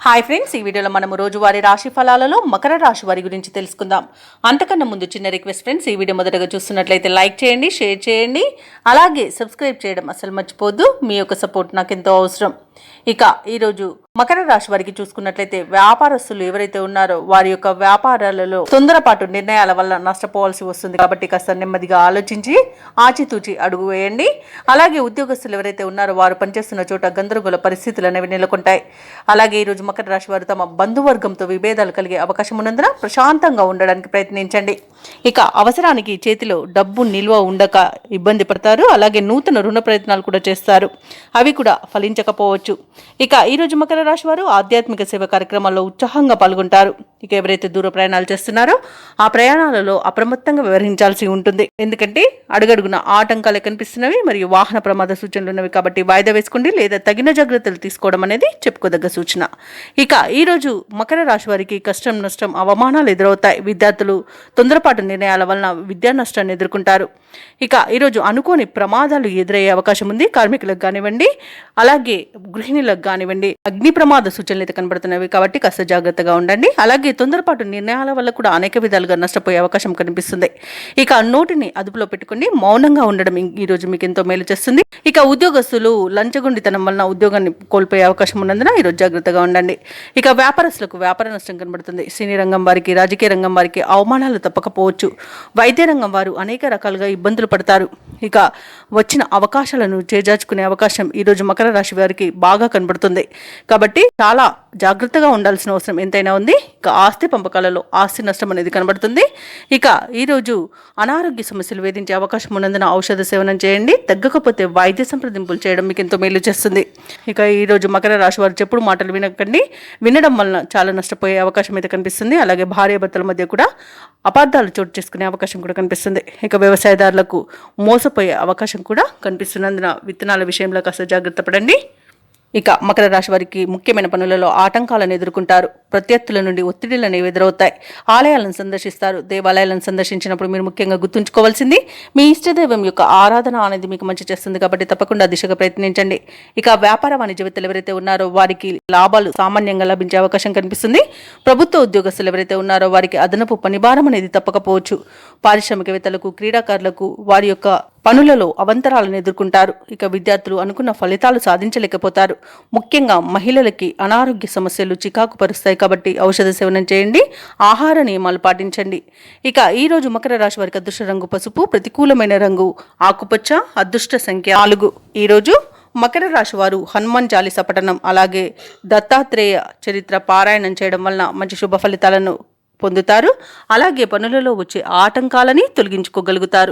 Hi friends, ఈ వీడియోలో మనము రోజువారీ రాశి ఫలాలలో మకర రాశి వారి గురించి తెలుసుకుందాం. అంతకన్నా ముందు చిన్న రిక్వెస్ట్ ఫ్రెండ్స్, ఈ వీడియో మొదటగా చూస్తున్నట్లయితే లైక్ చేయండి, షేర్ చేయండి, అలాగే సబ్స్క్రైబ్ చేయడం అసలు మర్చిపోద్దు. మీ యొక్క సపోర్ట్ నాకు ఎంతో అవసరం. ఇక ఈరోజు మకర రాశి వారికి చూసుకున్నట్లయితే వ్యాపారస్తులు ఎవరైతే ఉన్నారో వారి యొక్క వ్యాపారాలలో తొందరపాటు నిర్ణయాల వల్ల నష్టపోవాల్సి వస్తుంది. కాబట్టి కాస్త నెమ్మదిగా ఆలోచించి ఆచితూచి అడుగు వేయండి. అలాగే ఉద్యోగస్తులు ఎవరైతే ఉన్నారో వారు పనిచేస్తున్న చోట గందరగోళ పరిస్థితులు అనేవి నెలకొంటాయి. అలాగే ఈరోజు మకర రాశి వారు తమ బంధువర్గంతో విభేదాలు కలిగే అవకాశం ఉన్నందున ప్రశాంతంగా ఉండడానికి ప్రయత్నించండి. ఇక అవసరానికి చేతిలో డబ్బు నిల్వ ఉండక ఇబ్బంది పడతారు. అలాగే నూతన రుణ ప్రయత్నాలు కూడా చేస్తారు, అవి కూడా ఫలించకపోవచ్చు. ఇక ఈరోజు మకర రాశి వారు ఆధ్యాత్మిక సేవ కార్యక్రమాల్లో ఉత్సాహంగా పాల్గొంటారు. ఇక ఎవరైతే దూర ప్రయాణాలు చేస్తున్నారో ఆ ప్రయాణాలలో అప్రమత్తంగా వ్యవహరించాల్సి ఉంటుంది. ఎందుకంటే అడుగడుగున ఆటంకాలు కనిపిస్తున్నవి మరియు వాహన ప్రమాద సూచనలు ఉన్నవి. కాబట్టి వాయిదా వేసుకోండి లేదా తగిన జాగ్రత్తలు తీసుకోవడం అనేది చెప్పుకోదగ్గ సూచన. ఇక ఈరోజు మకర రాశి వారికి కష్టం, నష్టం, అవమానాలు ఎదురవుతాయి. విద్యార్థులు తొందరపాటు నిర్ణయాల వలన విద్యా నష్టాన్ని ఎదుర్కొంటారు. ఇక ఈరోజు అనుకోని ప్రమాదాలు ఎదురయ్యే అవకాశం ఉంది. కార్మికులకు కానివ్వండి, అలాగే గృహిణులకు కానివ్వండి అగ్ని ప్రమాద సూచనలు అయితే కనబడుతున్నవి. కాబట్టి కాస్త జాగ్రత్తగా ఉండండి. అలాగే తొందరపాటు నిర్ణయాల వల్ల కూడా అనేక విధాలుగా నష్టపోయే అవకాశం కనిపిస్తుంది. ఇక నోటిని అదుపులో పెట్టుకుని మౌనంగా ఉండడం ఈరోజు మీకు ఎంతో మేలు చేస్తుంది. ఇక ఉద్యోగస్తులు లంచగొండితనం వలన ఉద్యోగాన్ని కోల్పోయే అవకాశం ఉన్నందున ఈరోజు జాగ్రత్తగా ఉండండి. ఇక వ్యాపారస్తులకు వ్యాపార నష్టం కనబడుతుంది. సినీ రంగం వారికి, రాజకీయ రంగం వారికి అవమానాలు తప్పకపోవచ్చు. వైద్య రంగం వారు అనేక రకాలుగా ఇబ్బందులు పడతారు. ఇక వచ్చిన అవకాశాలను చేజార్చుకునే అవకాశం ఈరోజు మకర రాశి వారికి బాగా కనబడుతుంది. కాబట్టి చాలా జాగ్రత్తగా ఉండాల్సిన అవసరం ఎంతైనా ఉంది. ఇక ఆస్తి పంపకాలలో ఆస్తి నష్టం అనేది కనబడుతుంది. ఇక ఈరోజు అనారోగ్య సమస్యలు వేధించే అవకాశం ఉన్నందున ఔషధ సేవనం చేయండి. తగ్గకపోతే వైద్య సంప్రదింపులు చేయడం మీకు ఎంతో మేలు చేస్తుంది. ఇక ఈరోజు మకర రాశి వారు చెప్పుడు మాటలు వినకండి. వినడం వలన చాలా నష్టపోయే అవకాశం అయితే కనిపిస్తుంది. అలాగే భార్యాభర్తల మధ్య కూడా అపార్థాలు చోటు చేసుకునే అవకాశం కూడా కనిపిస్తుంది. ఇక వ్యవసాయదారులకు మోసపోయే అవకాశం కూడా కనిపిస్తున్నందున విత్తనాల విషయంలో కాస్త జాగ్రత్త పడండి. ఇక మకర రాశి వారికి ముఖ్యమైన పనులలో ఆటంకాలను ఎదుర్కొంటారు. ప్రత్యర్థుల నుండి ఒత్తిడిలను ఎదురవుతాయి. ఆలయాలను సందర్శిస్తారు. దేవాలయాలను సందర్శించినప్పుడు మీరు ముఖ్యంగా గుర్తుంచుకోవాల్సింది మీ ఇష్టదైవం యొక్క ఆరాధన అనేది మీకు మంచి చేస్తుంది. కాబట్టి తప్పకుండా దిశగా ప్రయత్నించండి. ఇక వ్యాపార వాణిజ్యవేత్తలు ఎవరైతే ఉన్నారో వారికి లాభాలు సామాన్యంగా లభించే అవకాశం కనిపిస్తుంది. ప్రభుత్వ ఉద్యోగస్తులు ఎవరైతే ఉన్నారో వారికి అదనపు పనిభారం అనేది తప్పకపోవచ్చు. పారిశ్రామికవేత్తలకు, క్రీడాకారులకు వారి యొక్క పనులలో అవంతరాలను ఎదుర్కొంటారు. ఇక విద్యార్థులు అనుకున్న ఫలితాలు సాధించలేకపోతారు. ముఖ్యంగా మహిళలకి అనారోగ్య సమస్యలు చికాకు పరుస్తాయి. కాబట్టి ఔషధ సేవనం చేయండి, ఆహార నియమాలు పాటించండి. ఇక ఈరోజు మకర రాశి వారికి అదృష్ట రంగు పసుపు, ప్రతికూలమైన రంగు ఆకుపచ్చ, అదృష్ట సంఖ్య 4. ఈరోజు మకర రాశి వారు హనుమాన్ చాలీసా పఠనం, అలాగే దత్తాత్రేయ చరిత్ర పారాయణం చేయడం వలన మంచి శుభ ఫలితాలను పొందుతారు. అలాగే పనులలో వచ్చే ఆటంకాలని తొలగించుకోగలుగుతారు.